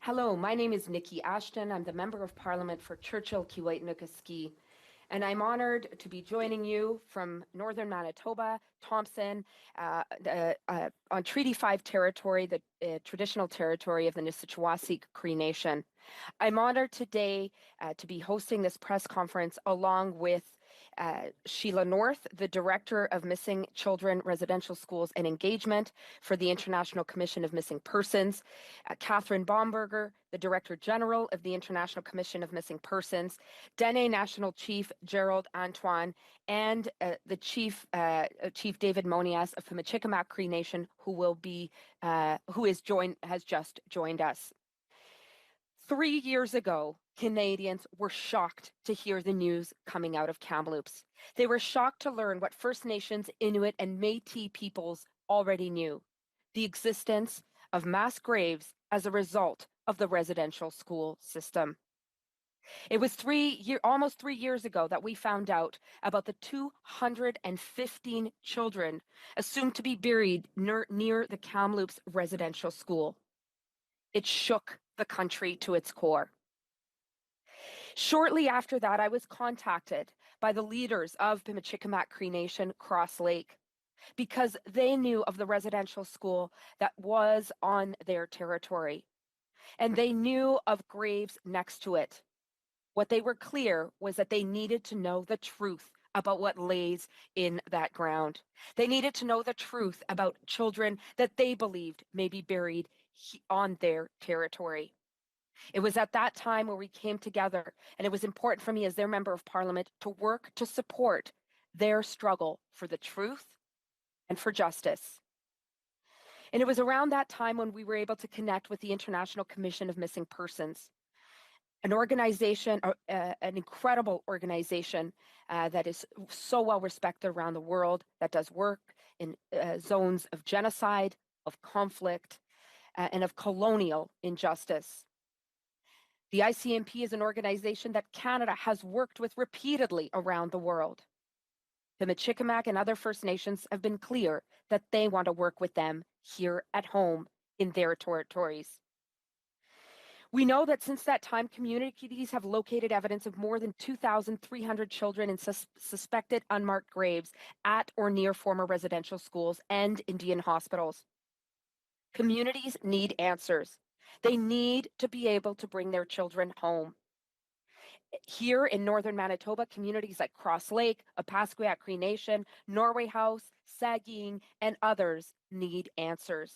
Hello, my name is Niki Ashton. I'm the Member of Parliament for Churchill, Keewatinook Aski, and I'm honored to be joining you from northern Manitoba, Thompson, on Treaty 5 territory, the traditional territory of the Nisichawasik Cree Nation. I'm honored today to be hosting this press conference along with Sheila North, the Director of Missing Children Residential Schools and Engagement for the International Commission of Missing Persons, Kathryne Bomberger, the Director General of the International Commission of Missing Persons, Dene National Chief Gerald, Antoine, and the Chief David Monias of Pimicikamâk Cree Nation, has just joined us. 3 years ago, Canadians were shocked to hear the news coming out of Kamloops. They were shocked to learn what First Nations, Inuit, and Métis peoples already knew: the existence of mass graves as a result of the residential school system. It was almost 3 years ago that we found out about the 215 children assumed to be buried near the Kamloops residential school. It shook the country to its core. Shortly after that, I was contacted by the leaders of Pimicikamâk Cree Nation, Cross Lake, because they knew of the residential school that was on their territory, and they knew of graves next to it. What they were clear was that they needed to know the truth about what lays in that ground. They needed to know the truth about children that they believed may be buried on their territory. It was at that time where we came together, and it was important for me as their Member of Parliament to work to support their struggle for the truth and for justice. And it was around that time when we were able to connect with the International Commission of Missing Persons, an organization, an incredible organization that is so well respected around the world, that does work in zones of genocide, of conflict, and of colonial injustice. The ICMP is an organization that Canada has worked with repeatedly around the world. The Pimicikamâk and other First Nations have been clear that they want to work with them here at home in their territories. We know that since that time, communities have located evidence of more than 2,300 children in suspected unmarked graves at or near former residential schools and Indian hospitals. Communities need answers. They need to be able to bring their children home. Here in northern Manitoba, communities like Cross Lake, Opaskwayak Cree Nation, Norway House, Saging, and others need answers.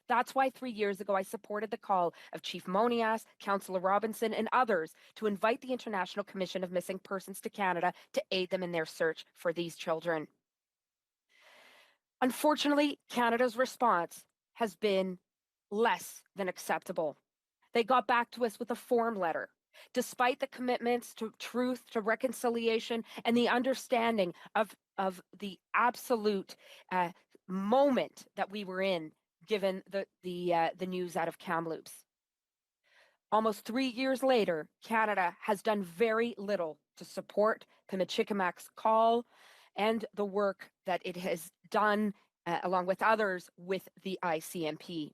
That's why 3 years ago I supported the call of Chief Monias, Councillor Robinson, and others to invite the International Commission of Missing Persons to Canada to aid them in their search for these children. Unfortunately, Canada's response has been less than acceptable. They got back to us with a form letter. Despite the commitments to truth, to reconciliation, and the understanding of the absolute moment that we were in, given the news out of Kamloops. Almost 3 years later, Canada has done very little to support Pimicikamâk's call and the work that it has done, along with others, with the ICMP.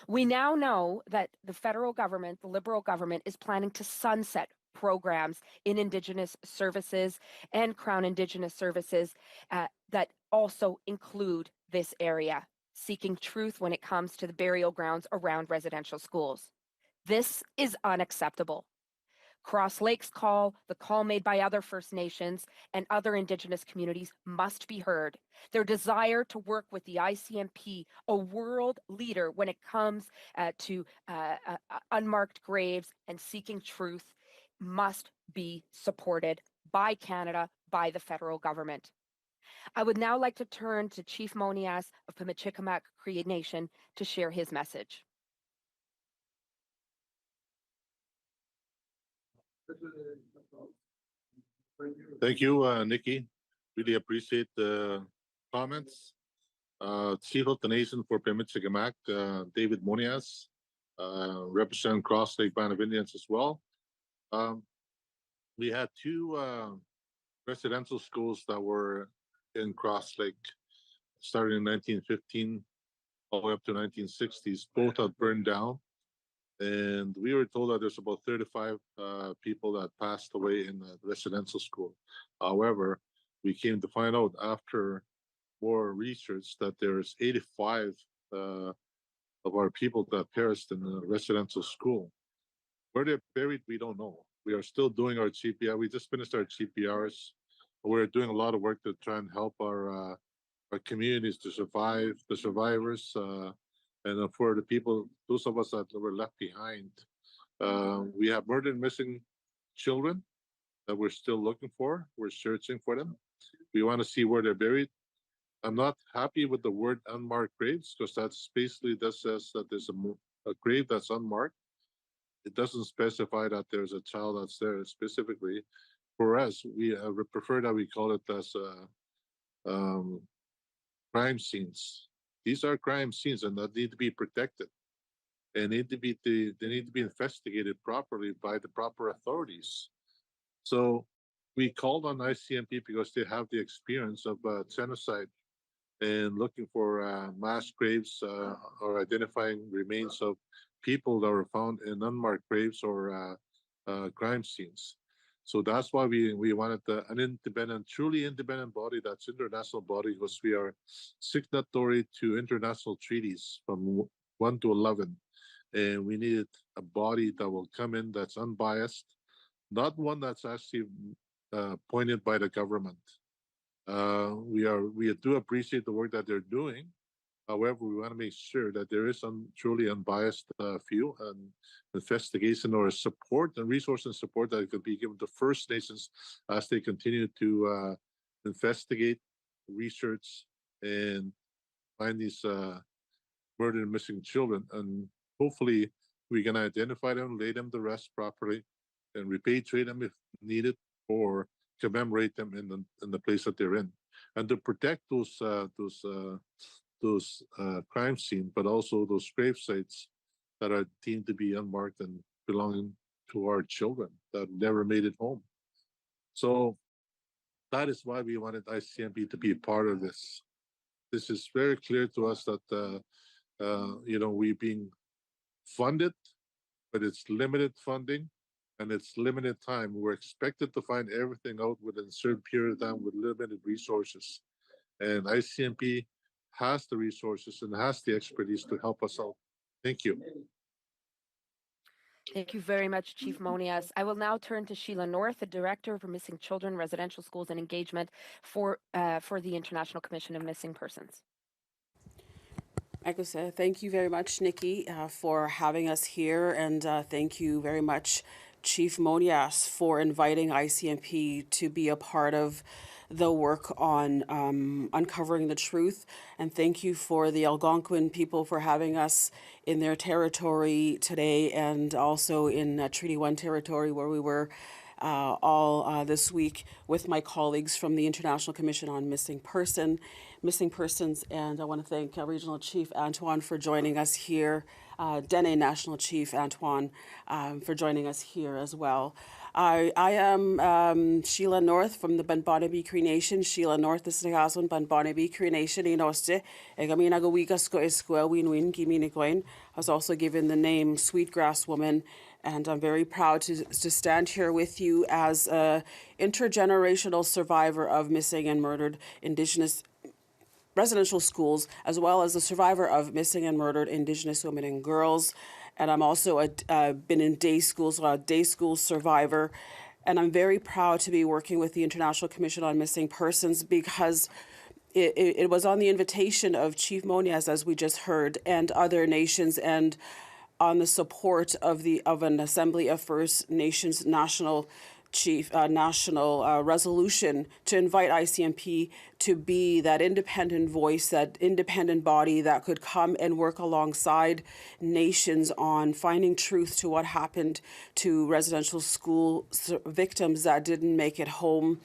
We now know that the federal government, the Liberal government, is planning to sunset programs in Indigenous Services and Crown Indigenous Services that also include this area, seeking truth when it comes to the burial grounds around residential schools. This is unacceptable. Cross Lake's call, the call made by other First Nations and other Indigenous communities must be heard. Their desire to work with the ICMP, a world leader when it comes to unmarked graves and seeking truth, must be supported by Canada, by the federal government. I would now like to turn to Chief Monias of Pimicikamâk Cree Nation to share his message. Thank you, Nikki. Really appreciate the comments. Chief of the Nation for Pimicikamâk, David Monias, represent Cross Lake Band of Indians as well. We had two residential schools that were in Cross Lake, started in 1915 all the way up to 1960s. Both have burned down. And we were told that there's about 35 people that passed away in the residential school. However, we came to find out after more research that there's 85 of our people that perished in the residential school. Where they're buried, we don't know. We are still doing our CPR. We just finished our CPRs. We're doing a lot of work to try and help our communities to survive, the survivors, and for the people, those of us that were left behind. We have murdered and missing children that we're still looking for. We're searching for them. We want to see where they're buried. I'm not happy with the word unmarked graves because that's basically that says that there's a grave that's unmarked. It doesn't specify that there's a child that's there specifically. For us, we prefer that we call it as crime scenes. These are crime scenes and that need to be protected. And they need to be investigated properly by the proper authorities. So we called on ICMP because they have the experience of genocide and looking for mass graves or identifying remains of people that were found in unmarked graves or crime scenes. So that's why we wanted an independent, truly independent body that's international body because we are signatory to international treaties from 1 to 11. And we needed a body that will come in that's unbiased, not one that's actually appointed by the government. We do appreciate the work that they're doing. However, we want to make sure that there is some truly unbiased view and investigation or support and resource and support that could be given to First Nations as they continue to investigate, research, and find these murdered and missing children. And hopefully we can identify them, lay them to rest properly, and repatriate them if needed, or commemorate them in the place that they're in, and to protect those crime scenes, but also those grave sites that are deemed to be unmarked and belonging to our children that never made it home. So that is why we wanted ICMP to be a part of this. This is very clear to us that we're being funded, but it's limited funding and it's limited time. We're expected to find everything out within a certain period of time with limited resources. And ICMP has the resources and has the expertise to help us out. Thank you. Thank you very much, Chief Monias. I will now turn to Sheila North, the Director for Missing Children, Residential Schools and Engagement for the International Commission of Missing Persons. Thank you very much, Niki, for having us here, and thank you very much, Chief Monias, for inviting ICMP to be a part of the work on uncovering the truth. And thank you for the Algonquin people for having us in their territory today, and also in Treaty 1 territory where we were all this week with my colleagues from the International Commission on Missing Persons. And I want to thank Regional Chief Antoine for joining us here, Dene National Chief Antoine for joining us here as well. I am Sheila North from the Banbonaby Cree Nation. Sheila North, this is the Haswan Banbonaby Cree Nation. I was also given the name Sweetgrass Woman, and I'm very proud to stand here with you as an intergenerational survivor of missing and murdered Indigenous residential schools, as well as a survivor of missing and murdered Indigenous women and girls. And I'm also been in day schools, so a day school survivor. And I'm very proud to be working with the International Commission on Missing Persons because it was on the invitation of Chief Monias, as we just heard, and other nations, and on the support of an Assembly of First Nations national resolution to invite ICMP to be that independent voice, that independent body that could come and work alongside nations on finding truth to what happened to residential school victims that didn't make it home.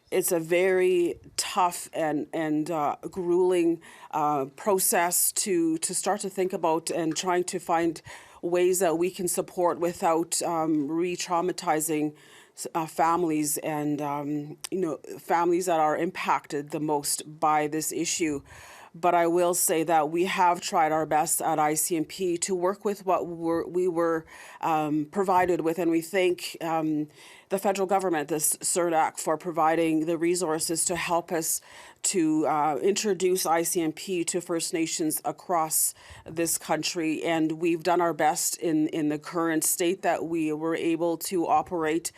It's a very tough and grueling process to start to think about and trying to find ways that we can support without re-traumatizing families and families that are impacted the most by this issue. But I will say that we have tried our best at ICMP to work with what we were provided with, and we thank the federal government, this CERNAC, for providing the resources to help us to introduce ICMP to First Nations across this country. And we've done our best in the current state that we were able to operate,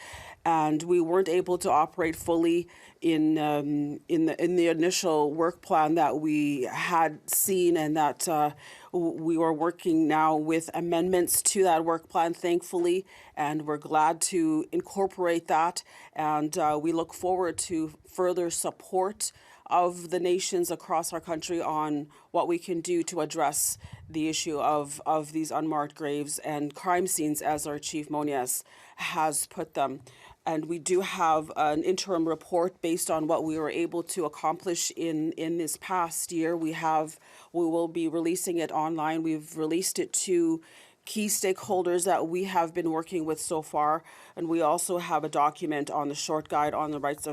and we weren't able to operate fully in the initial work plan that we had seen, and that we were working now with amendments to that work plan, thankfully, and we're glad to incorporate that. And we look forward to further support of the nations across our country on what we can do to address the issue of these unmarked graves and crime scenes, as our Chief Monias has put them. And we do have an interim report based on what we were able to accomplish in this past year. We will be releasing it online. We've released it to key stakeholders that we have been working with so far, and we also have a document on the short guide on the rights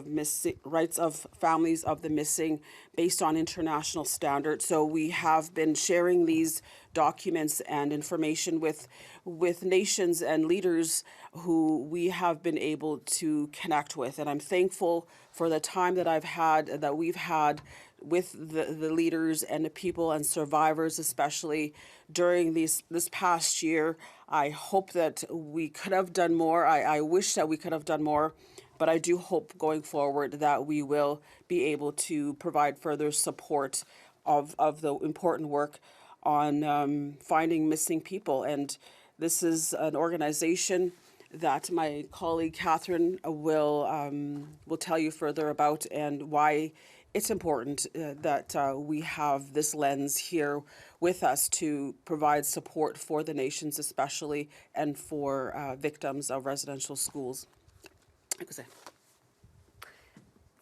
of families of the missing based on international standards. So we have been sharing these documents and information with nations and leaders who we have been able to connect with, and I'm thankful for the time that we've had with the leaders and the people and survivors, especially during this past year. I hope that we could have done more. I wish that we could have done more, but I do hope going forward that we will be able to provide further support of the important work on finding missing people. And this is an organization that my colleague Kathryne will tell you further about, and why it's important that we have this lens here with us to provide support for the nations especially, and for victims of residential schools.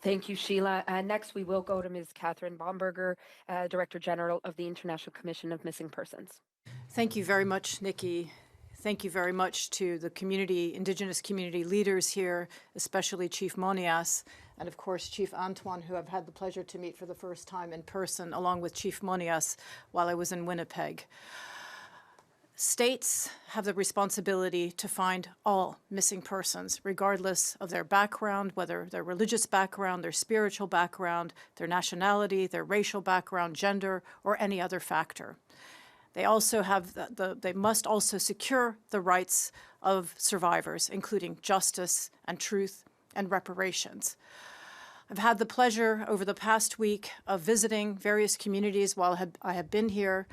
Thank you, Sheila. Next, we will go to Ms. Kathryne Bomberger, Director General of the International Commission of Missing Persons. Thank you very much, Nikki. Thank you very much to the community, Indigenous community leaders here, especially Chief Monias, and of course Chief Antoine, who I've had the pleasure to meet for the first time in person, along with Chief Monias while I was in Winnipeg. States have the responsibility to find all missing persons, regardless of their background, whether their religious background, their spiritual background, their nationality, their racial background, gender, or any other factor. They also have they must also secure the rights of survivors, including justice and truth and reparations. I've had the pleasure over the past week of visiting various communities while I have been here,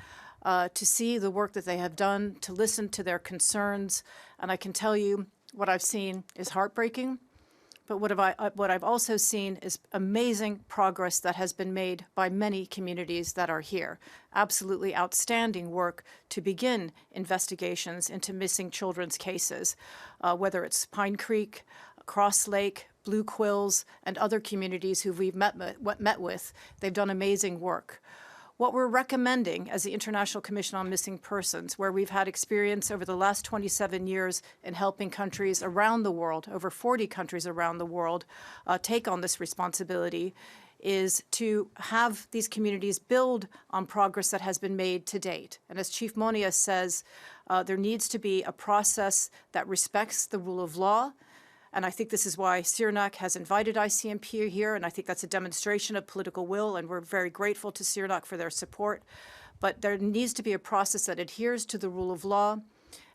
to see the work that they have done, to listen to their concerns, and I can tell you what I've seen is heartbreaking. But what I've also seen is amazing progress that has been made by many communities that are here. Absolutely outstanding work to begin investigations into missing children's cases, whether it's Pine Creek, Cross Lake, Blue Quills, and other communities who we've met with. They've done amazing work. What we're recommending as the International Commission on Missing Persons, where we've had experience over the last 27 years in helping countries around the world, over 40 countries around the world, take on this responsibility, is to have these communities build on progress that has been made to date. And as Chief Monias says, there needs to be a process that respects the rule of law. And I think this is why CERNAC has invited ICMP here, and I think that's a demonstration of political will, and we're very grateful to CERNAC for their support. But there needs to be a process that adheres to the rule of law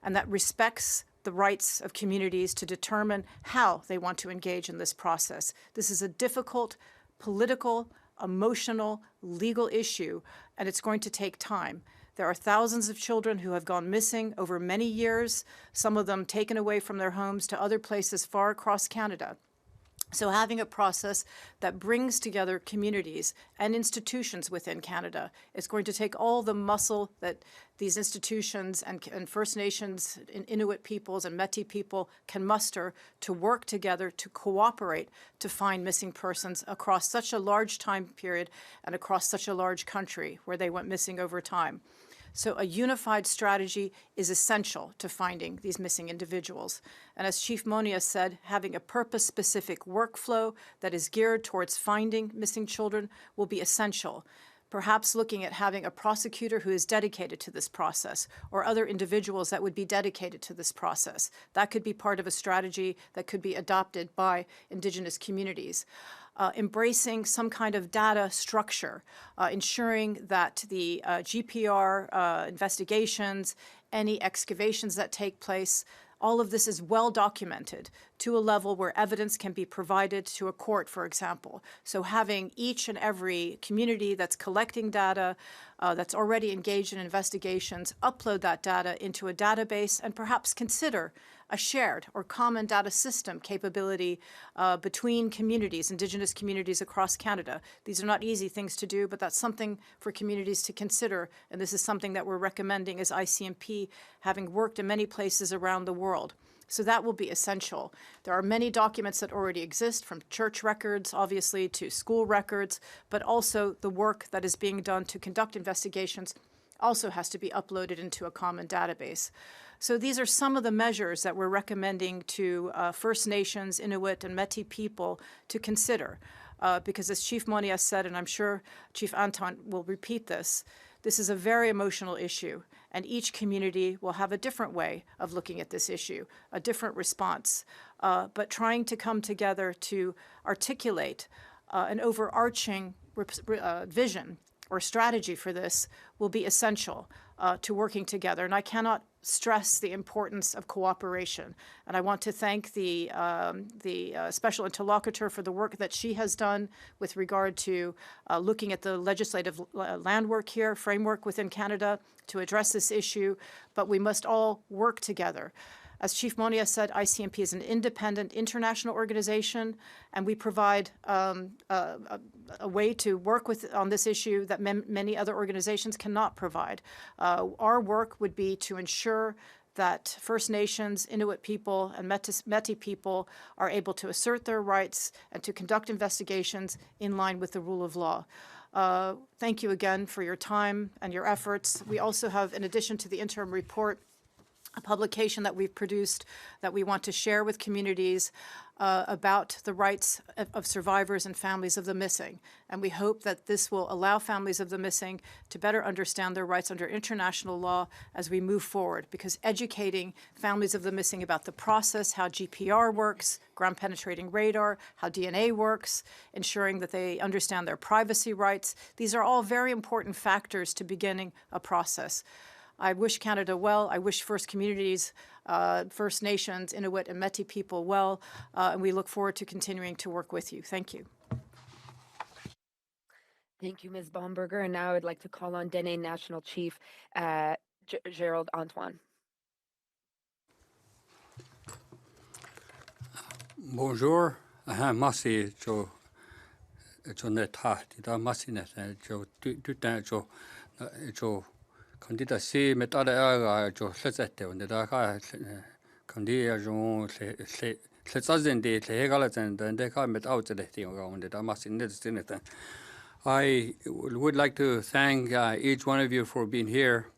and that respects the rights of communities to determine how they want to engage in this process. This is a difficult political, emotional, legal issue, and it's going to take time. There are thousands of children who have gone missing over many years, some of them taken away from their homes to other places far across Canada. So having a process that brings together communities and institutions within Canada, it's going to take all the muscle that these institutions and First Nations, and Inuit peoples and Métis people can muster to work together, to cooperate, to find missing persons across such a large time period and across such a large country where they went missing over time. So a unified strategy is essential to finding these missing individuals. And as Chief Monias said, having a purpose-specific workflow that is geared towards finding missing children will be essential. perhaps looking at having a prosecutor who is dedicated to this process, or other individuals that would be dedicated to this process. That could be part of a strategy that could be adopted by Indigenous communities. Embracing some kind of data structure, ensuring that the GPR investigations, any excavations that take place, all of this is well documented to a level where evidence can be provided to a court, for example. So having each and every community that's collecting data, that's already engaged in investigations, upload that data into a database and perhaps consider a shared or common data system capability between communities, Indigenous communities across Canada. These are not easy things to do, but that's something for communities to consider, and this is something that we're recommending as ICMP, having worked in many places around the world. So that will be essential. There are many documents that already exist, from church records, obviously, to school records, but also the work that is being done to conduct investigations also has to be uploaded into a common database. So these are some of the measures that we're recommending to First Nations, Inuit, and Métis people to consider. Because as Chief Monias said, and I'm sure Chief Antoine will repeat this, this is a very emotional issue, and each community will have a different way of looking at this issue, a different response. But trying to come together to articulate an overarching vision or strategy for this will be essential to working together. And I cannot stress the importance of cooperation. And I want to thank the special interlocutor for the work that she has done with regard to looking at the legislative land work here, framework within Canada to address this issue. But we must all work together. As Chief Monias said, ICMP is an independent international organization, and we provide a way to work on this issue that many other organizations cannot provide. Our work would be to ensure that First Nations, Inuit people, and Métis people are able to assert their rights and to conduct investigations in line with the rule of law. Thank you again for your time and your efforts. We also have, in addition to the interim report, a publication that we've produced that we want to share with communities about the rights of survivors and families of the missing. And we hope that this will allow families of the missing to better understand their rights under international law as we move forward, because educating families of the missing about the process, how GPR works, ground penetrating radar, how DNA works, ensuring that they understand their privacy rights, these are all very important factors to beginning a process. I wish Canada well. I wish First Communities, First Nations, Inuit, and Métis people well, and we look forward to continuing to work with you. Thank you. Thank you, Ms. Bomberger. And now I'd like to call on Dene National Chief Gerald Antoine. Bonjour. Merci, Jo Neta, merci, Jo Candida si metada jo sete und da candia jo let's de legals and they come met out the thing around the must in this thing. I would like to thank each one of you for being here,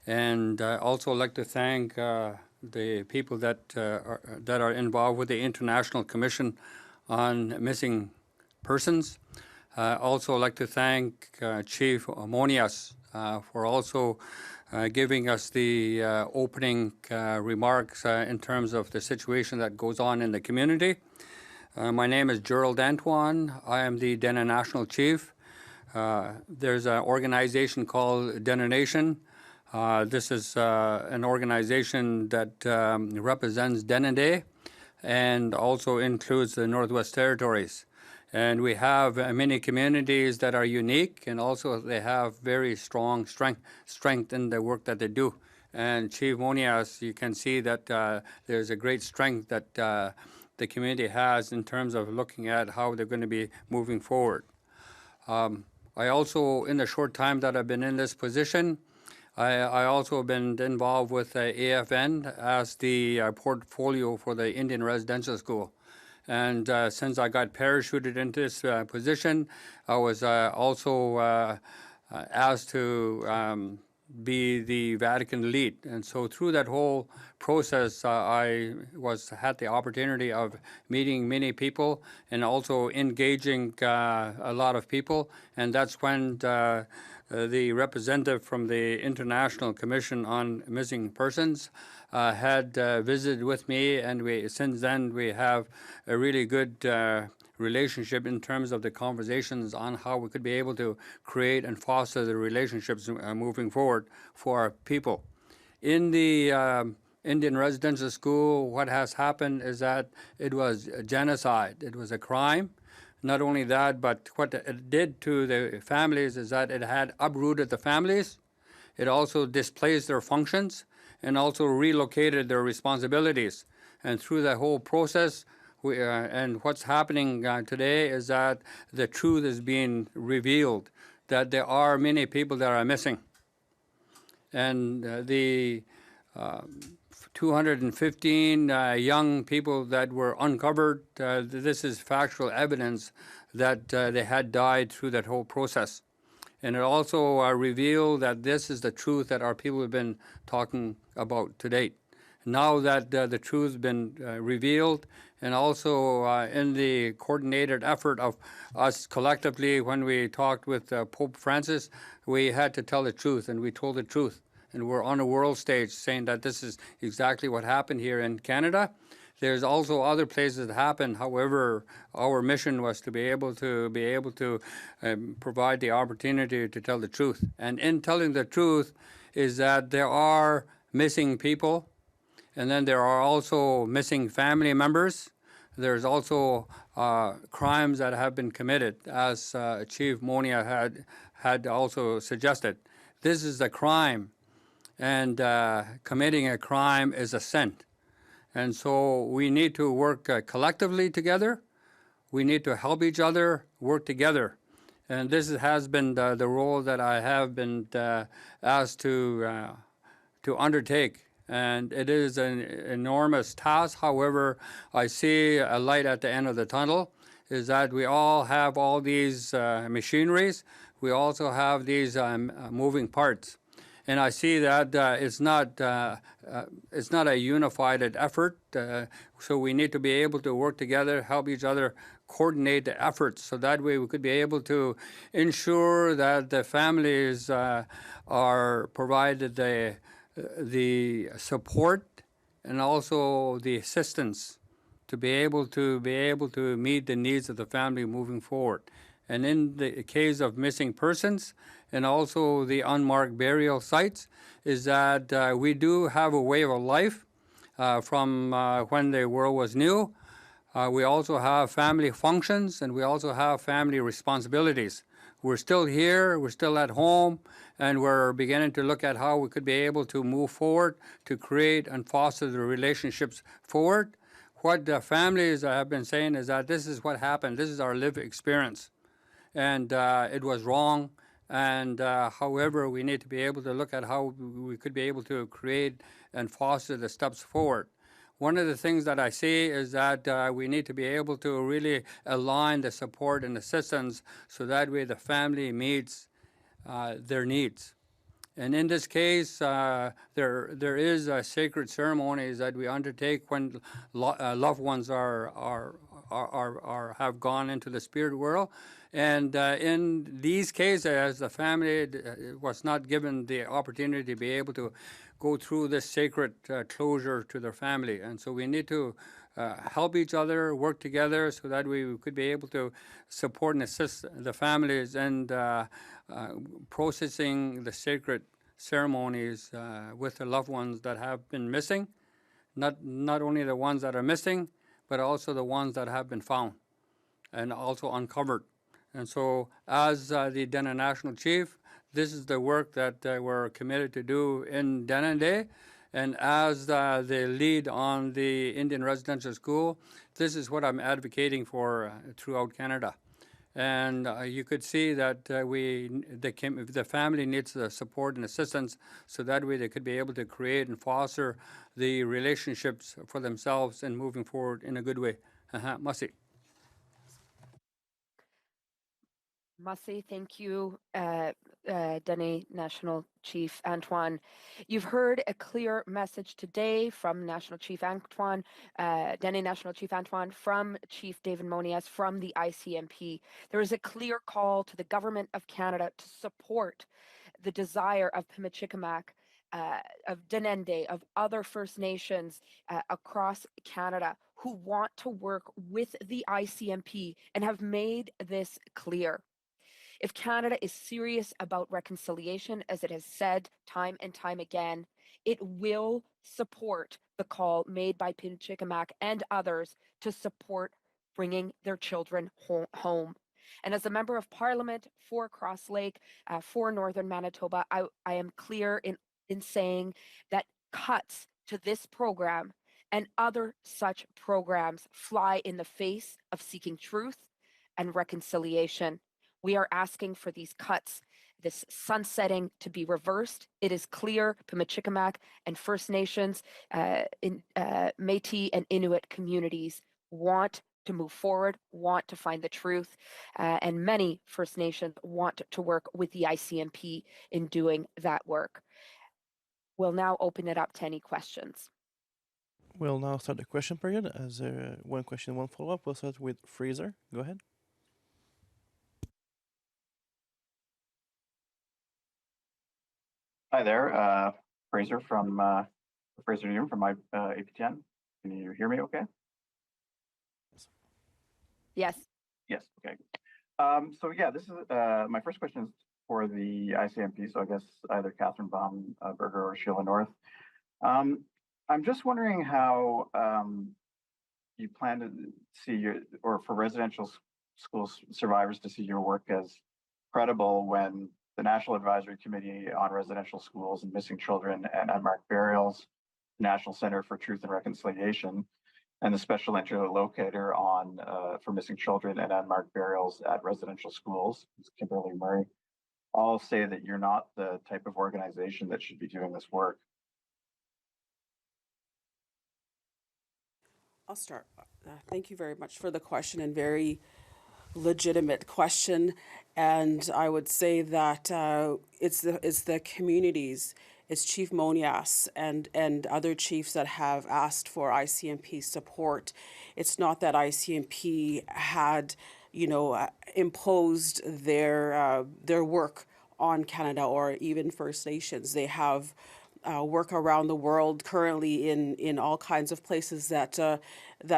and also like to thank the people that are involved with the International Commission on Missing Persons. Also like to thank Chief Monias for also giving us the opening remarks in terms of the situation that goes on in the community. My name is Gerald Antoine. I am the Dene National Chief. There's an organization called Dene Nation. This is an organization that represents Dene and also includes the Northwest Territories. And we have many communities that are unique, and also they have very strong strength in the work that they do. And Chief Monias, you can see that there's a great strength that the community has in terms of looking at how they're going to be moving forward. I also, in the short time that I've been in this position, I also have been involved with AFN as the portfolio for the Indian Residential School. And since I got parachuted into this position, I was also asked to be the Vatican elite. And so through that whole process, I had the opportunity of meeting many people and also engaging a lot of people. And that's when the representative from the International Commission on Missing Persons had visited with me, and since then we have a really good relationship in terms of the conversations on how we could be able to create and foster the relationships moving forward for our people. In the Indian residential school, what has happened is that it was a genocide. It was a crime. Not only that, but what it did to the families is that it had uprooted the families. It also displaced their functions and also relocated their responsibilities. And through the whole process, and what's happening today is that the truth is being revealed, that there are many people that are missing. And the 215 young people that were uncovered, this is factual evidence that they had died through that whole process. And it also revealed that this is the truth that our people have been talking about to date. Now that the truth has been revealed, and also in the coordinated effort of us collectively, when we talked with Pope Francis, we had to tell the truth, and we told the truth. And we're on a world stage saying that this is exactly what happened here in Canada. There's also other places that happened. However, our mission was to be able to provide the opportunity to tell the truth. And in telling the truth is that there are missing people, and then there are also missing family members. There's also crimes that have been committed, as Chief Monias had also suggested. This is a crime, and committing a crime is a sin. And so we need to work collectively together. We need to help each other, work together. And this has been the role that I have been asked to undertake. And it is an enormous task. However, I see a light at the end of the tunnel, is that we all have all these machineries. We also have these moving parts. And I see that it's not a unified effort. So we need to be able to work together, help each other, coordinate the efforts, so that way we could be able to ensure that the families are provided the support and also the assistance to be able to meet the needs of the family moving forward. And in the case of missing persons and also the unmarked burial sites, is that we do have a way of life from when the world was new. We also have family functions, and we also have family responsibilities. We're still here, we're still at home, and we're beginning to look at how we could be able to move forward to create and foster the relationships forward. What the families have been saying is that this is what happened, this is our lived experience, and it was wrong. And however, we need to be able to look at how we could be able to create and foster the steps forward. One of the things that I see is that we need to be able to really align the support and assistance so that way the family meets their needs. And in this case, there is sacred ceremonies that we undertake when loved ones have gone into the spirit world. And in these cases, the family was not given the opportunity to be able to go through this sacred closure to their family. And so we need to help each other, work together, so that we could be able to support and assist the families in processing the sacred ceremonies with the loved ones that have been missing, not only the ones that are missing, but also the ones that have been found and also uncovered. And so as the Dene National Chief, this is the work that we're committed to do in Dene. And as the lead on the Indian Residential School, this is what I'm advocating for throughout Canada. And you could see that the family needs the support and assistance, so that way they could be able to create and foster the relationships for themselves and moving forward in a good way. Masi. Masi, thank you, Dene National Chief Antoine. You've heard a clear message today from National Chief Antoine, Dene National Chief Antoine, from Chief David Monias, from the ICMP. There is a clear call to the Government of Canada to support the desire of Pimicikamâk, of Dene, of other First Nations across Canada who want to work with the ICMP and have made this clear. If Canada is serious about reconciliation, as it has said time and time again, it will support the call made by Pimicikamâk and others to support bringing their children home. And as a member of Parliament for Cross Lake, for Northern Manitoba, I am clear in saying that cuts to this program and other such programs fly in the face of seeking truth and reconciliation. We are asking for these cuts, this sunsetting, to be reversed. It is clear Pimicikamâk and First Nations, Métis and Inuit communities want to move forward, want to find the truth, and many First Nations want to work with the ICMP in doing that work. We'll now open it up to any questions. We'll now start the question period. As one question, one follow-up. We'll start with Fraser. Go ahead. Hi there, Fraser from Fraser Newman from my APTN. Can you hear me okay? Yes. Yes, okay. So yeah, this is my first question is for the ICMP, so I guess either Kathryne Bomberger or Sheila North. I'm just wondering how you plan to see or for residential school survivors to see your work as credible when the National Advisory Committee on Residential Schools and Missing Children and Unmarked Burials, National Center for Truth and Reconciliation, and the Special Interlocutor on for Missing Children and Unmarked Burials at Residential Schools, Kimberly Murray, all say that you're not the type of organization that should be doing this work. I'll start. Thank you very much for the question, and very legitimate question. And I would say that it's the communities, it's Chief Monias and other chiefs that have asked for ICMP support. It's not that ICMP had, imposed their work on Canada or even First Nations. They have work around the world currently in all kinds of places that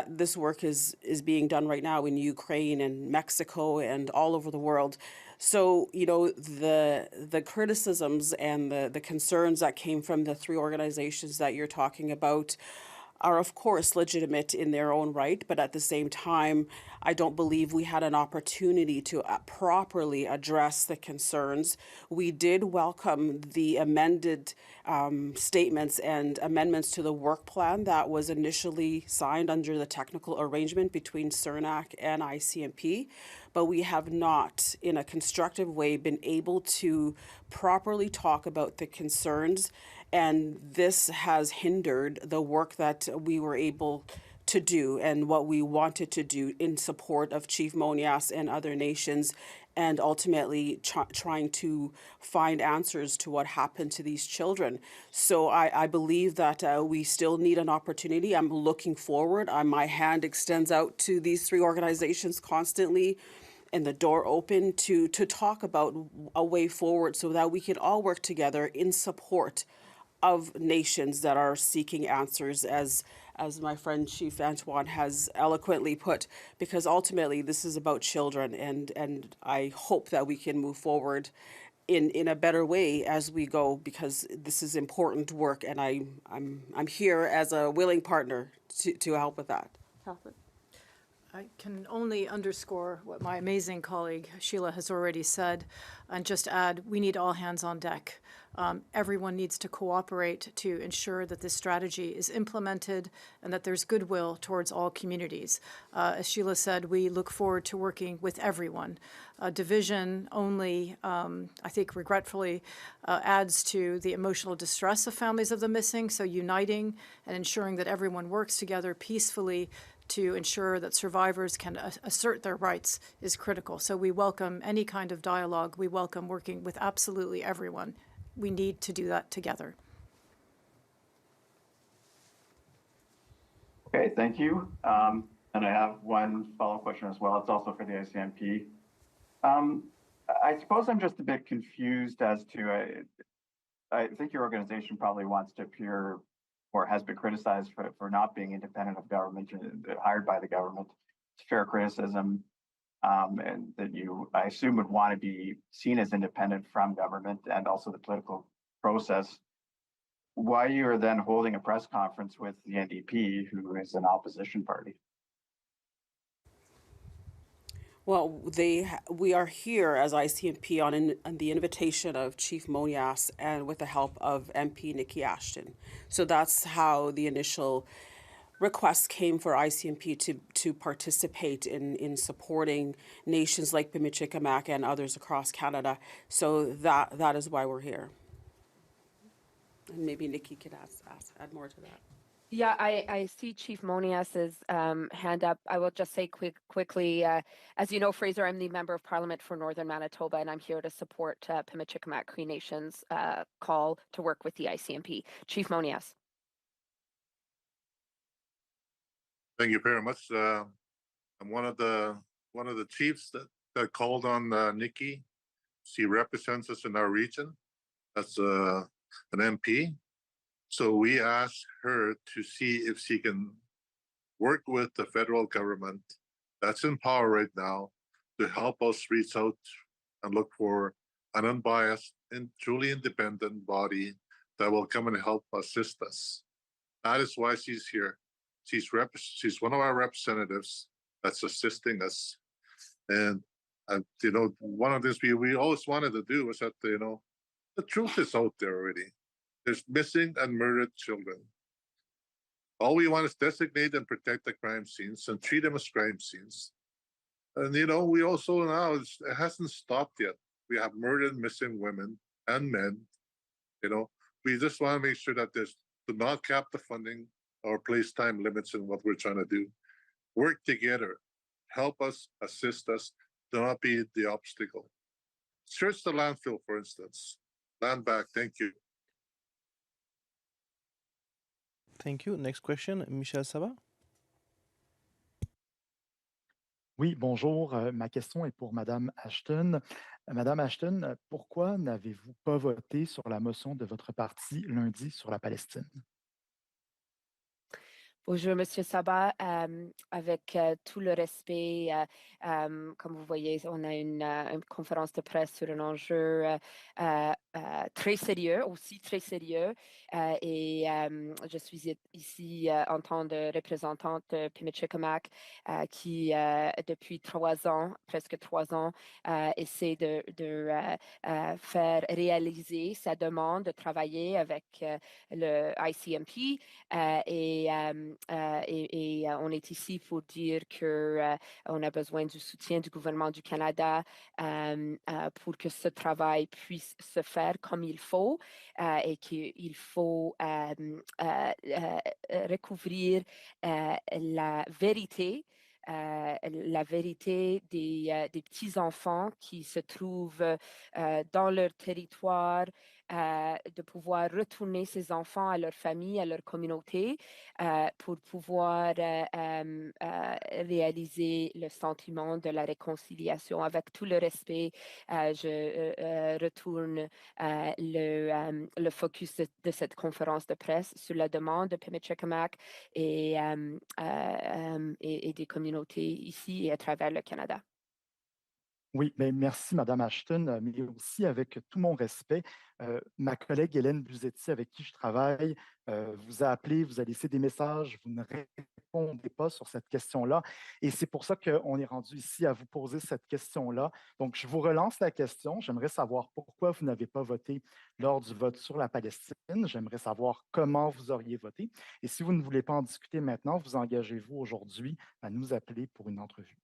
this work is being done right now in Ukraine and Mexico and all over the world. So, the criticisms and the concerns that came from the three organizations that you're talking about are of course legitimate in their own right, but at the same time, I don't believe we had an opportunity to properly address the concerns. We did welcome the amended statements and amendments to the work plan that was initially signed under the technical arrangement between CERNAC and ICMP, but we have not, in a constructive way, been able to properly talk about the concerns, and this has hindered the work that we were able to do and what we wanted to do in support of Chief Monias and other nations, and ultimately trying to find answers to what happened to these children. So I believe that we still need an opportunity. I'm looking forward. My hand extends out to these three organizations constantly, and the door open to talk about a way forward so that we can all work together in support of nations that are seeking answers, as my friend Chief Antoine has eloquently put, because ultimately this is about children, and I hope that we can move forward in a better way as we go, because this is important work, and I'm here as a willing partner to help with that. Kathryne? I can only underscore what my amazing colleague Sheila has already said, and just add, we need all hands on deck. Everyone needs to cooperate to ensure that this strategy is implemented and that there's goodwill towards all communities. As Sheila said, we look forward to working with everyone. Division only, I think regretfully, adds to the emotional distress of families of the missing, so uniting and ensuring that everyone works together peacefully to ensure that survivors can assert their rights is critical. So we welcome any kind of dialogue. We welcome working with absolutely everyone. We need to do that together. Okay, thank you. And I have one follow-up question as well. It's also for the ICMP. I suppose I'm just a bit confused as to, I think your organization probably wants to appear or has been criticized for not being independent of government, hired by the government. It's fair criticism, and that you, I assume, would want to be seen as independent from government and also the political process. Why you are then holding a press conference with the NDP, who is an opposition party? Well, we are here as ICMP on the invitation of Chief Monias and with the help of MP Niki Ashton. So that's how the initial request came for ICMP to participate in supporting nations like Pimicikamâk and others across Canada. So that is why we're here. And maybe Niki could add more to that. Yeah, I see Chief Monias's hand up. I will just say quickly, as you know, Fraser, I'm the Member of Parliament for Northern Manitoba, and I'm here to support Pimicikamâk Cree Nation's call to work with the ICMP. Chief Monias. Thank you very much. I'm one of the chiefs that called on Niki. She represents us in our region. That's an MP. So we asked her to see if she can work with the federal government that's in power right now to help us reach out and look for an unbiased and truly independent body that will come and help assist us. That is why she's here. She's one of our representatives that's assisting us. And you know, one of the things we always wanted to do was that, you know, the truth is out there already. There's missing and murdered children. All we want is designate and protect the crime scenes and treat them as crime scenes. And you know, we also now, it hasn't stopped yet. We have murdered, missing women and men. You know, we just want to make sure that there's do not cap the funding or place time limits in what we're trying to do. Work together, help us, assist us, do not be the obstacle. Search the landfill, for instance. Land back, thank you. Thank you. Next question, Michel Sabat. Oui, bonjour. Ma question est pour Madame Ashton. Madame Ashton, pourquoi n'avez-vous pas voté sur la motion de votre parti lundi sur la Palestine? Bonjour, Monsieur Sabat. Avec tout le respect, comme vous voyez, on a une conférence de presse sur un enjeu très sérieux, aussi très sérieux. Et je suis ici en tant que représentante de Pimicikamâk qui, depuis 3 ans, presque 3 ans, essaie de faire réaliser sa demande de travailler avec le ICMP et on est ici pour dire qu'on a besoin du soutien du gouvernement du Canada pour que ce travail puisse se faire comme il faut et qu'il faut recouvrir la vérité des petits-enfants qui se trouvent dans leur territoire, de pouvoir retourner ces enfants à leur famille, à leur communauté, pour pouvoir réaliser le sentiment de la réconciliation. Avec tout le respect, je retourne le focus de cette conférence de presse sur la demande de Pimicikamâk et des communautés ici et à travers le Canada. Oui, mais merci, Madame Ashton, mais aussi avec tout mon respect, ma collègue Hélène Buzetti, avec qui je travaille, vous a appelé, vous a laissé des messages, vous ne répondez pas sur cette question-là. Et c'est pour ça qu'on est rendu ici à vous poser cette question-là. Donc, je vous relance la question. J'aimerais savoir pourquoi vous n'avez pas voté lors du vote sur la Palestine. J'aimerais savoir comment vous auriez voté. Et si vous ne voulez pas en discuter maintenant, vous engagez-vous aujourd'hui à nous appeler pour une entrevue?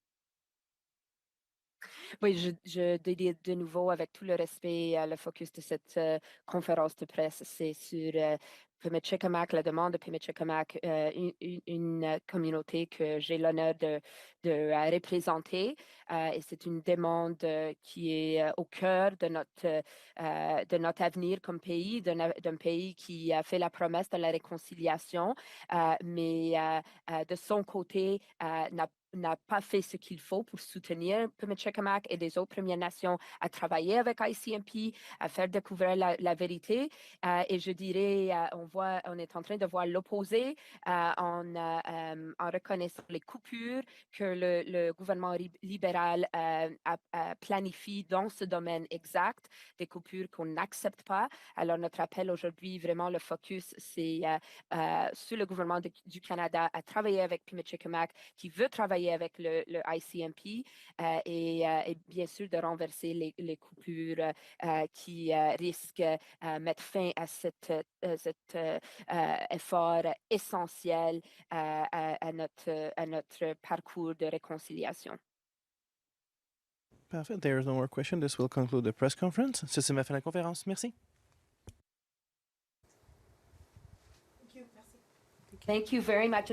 Oui, je dis de nouveau avec tout le respect, le focus de cette conférence de presse, c'est sur Pimicikamâk, la demande de Pimicikamâk, une communauté que j'ai l'honneur de représenter. Et c'est une demande qui est au cœur de notre avenir comme pays, d'un pays qui a fait la promesse de la réconciliation, mais de son côté n'a pas fait ce qu'il faut pour soutenir Pimicikamâk et les autres Premières Nations à travailler avec ICMP, à faire découvrir la vérité. Et je dirais, on est en train de voir l'opposé en reconnaissant les coupures que le gouvernement libéral planifie dans ce domaine exact, des coupures qu'on n'accepte pas. Alors, notre appel aujourd'hui, vraiment, le focus, c'est sur le gouvernement du Canada à travailler avec Pimicikamâk, qui veut travailler avec le ICMP et bien sûr de renverser les coupures qui risquent de mettre fin à cet effort essentiel à notre parcours de réconciliation. Parfait. There is no more question. This will conclude the press conference. Ceci m'a fait la conférence. Merci. Thank you very much.